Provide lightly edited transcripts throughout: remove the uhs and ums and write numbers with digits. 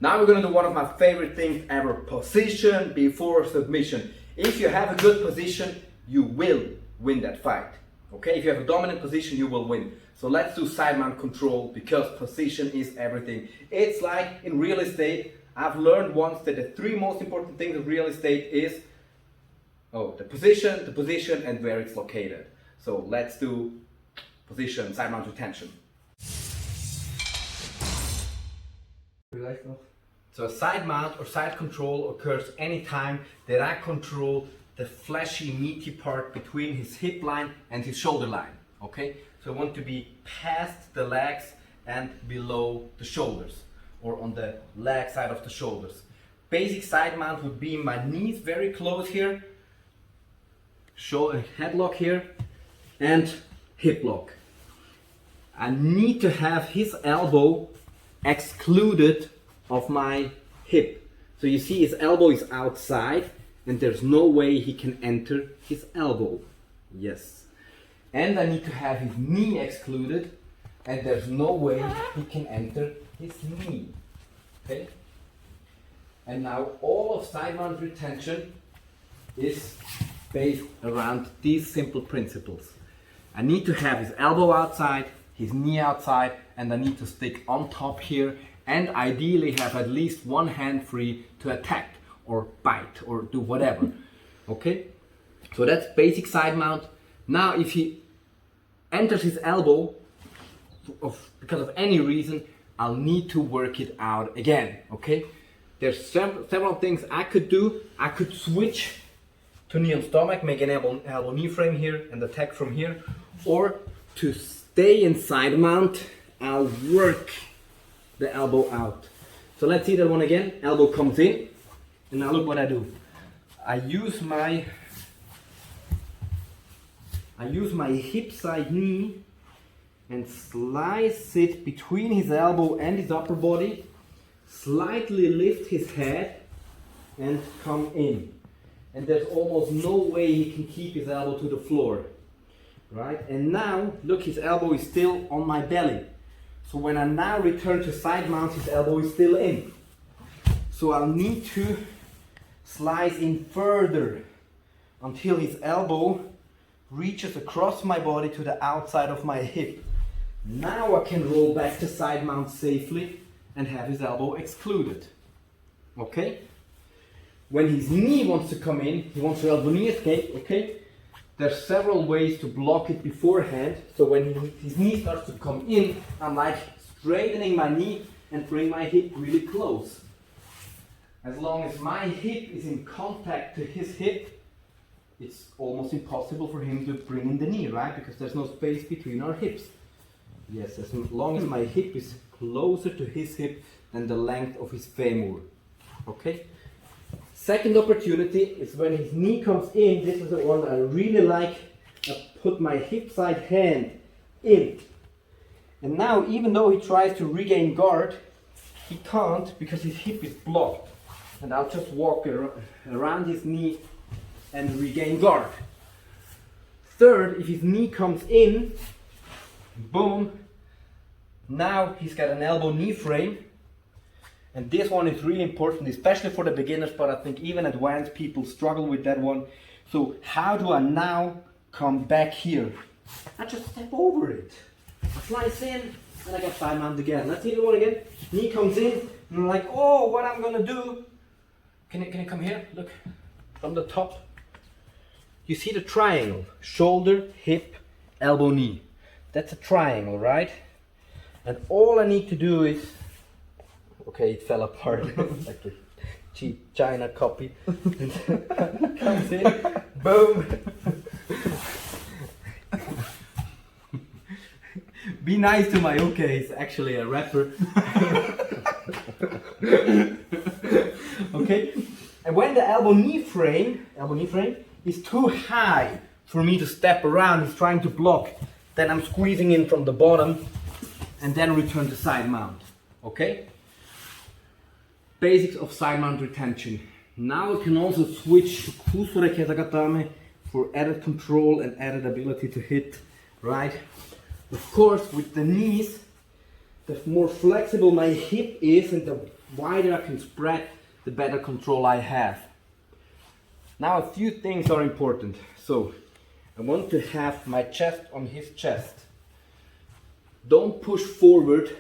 Now we're gonna do one of my favorite things ever, position before submission. If you have a good position, you will win that fight. Okay, if you have a dominant position, you will win. So let's do side mount control because position is everything. It's like in real estate, I've learned once that the three most important things of real estate is the position, and where it's located. So let's do position, side mount retention. So a side mount or side control occurs anytime that I control the fleshy, meaty part between his hip line and his shoulder line. Okay? So I want to be past the legs and below the shoulders, or on the leg side of the shoulders. Basic side mount would be my knees very close here, shoulder headlock here, and hip lock. I need to have his elbow excluded of my hip. So you see his elbow is outside and there's no way he can enter his elbow. Yes. And I need to have his knee excluded and there's no way he can enter his knee. Okay? And now all of side mount retention is based around these simple principles. I need to have his elbow outside, his knee outside, and I need to stick on top here and ideally have at least one hand free to attack or bite or do whatever. Okay? So that's basic side mount. Now if he enters his elbow because of any reason, I'll need to work it out again. Okay? There's several things I could do. I could switch to knee on stomach, make an elbow knee frame here and attack from here, or to stay in side mount, I'll work the elbow out. So let's see that one again. Elbow comes in, and now look what I do. I use my hip side knee and slice it between his elbow and his upper body, slightly lift his head and come in. And there's almost no way he can keep his elbow to the floor. Right? And now, look, his elbow is still on my belly. So when I now return to side mount, his elbow is still in. So I'll need to slice in further until his elbow reaches across my body to the outside of my hip. Now I can roll back to side mount safely and have his elbow excluded. Okay? When his knee wants to come in, he wants to elbow knee escape, okay? There's several ways to block it beforehand. So when his knee starts to come in, I'm like straightening my knee and bring my hip really close. As long as my hip is in contact to his hip, it's almost impossible for him to bring in the knee, right? Because there's no space between our hips. Yes, as long as my hip is closer to his hip than the length of his femur. Okay? Second opportunity is when his knee comes in. This is the one I really like. I put my hip side hand in. And now, even though he tries to regain guard, he can't because his hip is blocked. And I'll just walk around his knee and regain guard. Third, if his knee comes in, boom, now he's got an elbow knee frame. And this one is really important, especially for the beginners, but I think even advanced people struggle with that one. So how do I now come back here? I just step over it. I slice in, and I get side mount again. Let's see the one again. Knee comes in, and I'm like, oh, what I'm gonna do? Can you come here? Look, from the top. You see the triangle, shoulder, hip, elbow, knee. That's a triangle, right? And all I need to do is, okay, it fell apart. Like a cheap China copy. Comes in, boom. Be nice to my okay, he's actually a rapper. Okay, and when the elbow knee frame is too high for me to step around, he's trying to block, then I'm squeezing in from the bottom and then return to side mount. Okay? Basics of side mount retention. Now I can also switch to kusore kesagatame for added control and added ability to hit, right? Of course, with the knees the more flexible my hip is and the wider I can spread, the better control I have. Now a few things are important. So I want to have my chest on his chest. Don't push forward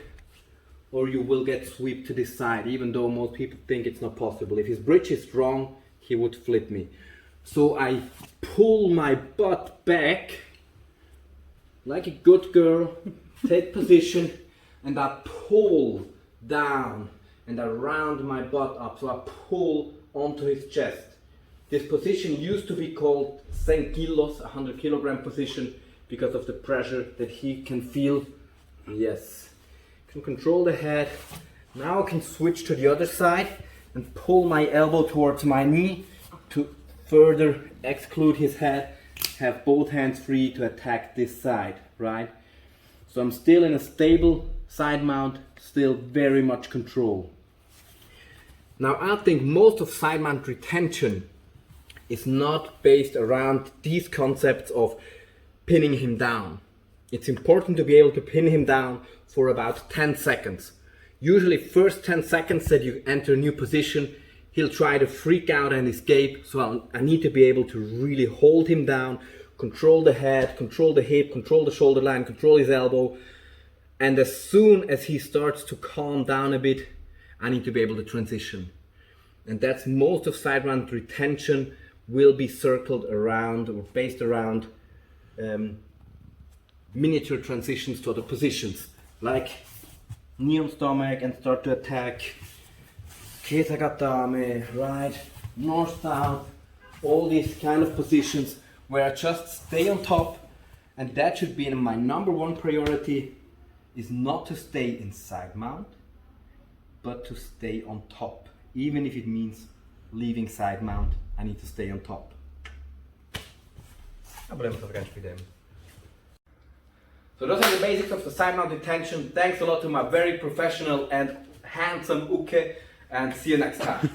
or you will get swept to this side, even though most people think it's not possible. If his bridge is strong, he would flip me. So I pull my butt back like a good girl, take position, and I pull down and I round my butt up. So I pull onto his chest. This position used to be called 100 kilos, 100 kilogram position, because of the pressure that he can feel. Yes. Can control the head. Now I can switch to the other side and pull my elbow towards my knee to further exclude his head. Have both hands free to attack this side, right? So I'm still in a stable side mount, still very much control. Now I think most of side mount retention is not based around these concepts of pinning him down. It's important to be able to pin him down for about 10 seconds. Usually first 10 seconds that you enter a new position, he'll try to freak out and escape. So I need to be able to really hold him down, control the head, control the hip, control the shoulder line, control his elbow. And as soon as he starts to calm down a bit, I need to be able to transition. And that's most of side mount retention will be circled around or based around miniature transitions to other positions, like knee on stomach and start to attack, ketagatame, right, north-south, all these kind of positions where I just stay on top. And that should be my number one priority, is not to stay in side mount, but to stay on top. Even if it means leaving side mount, I need to stay on top. So those are the basics of the side mount retention. Thanks a lot to my very professional and handsome Uke, and see you next time.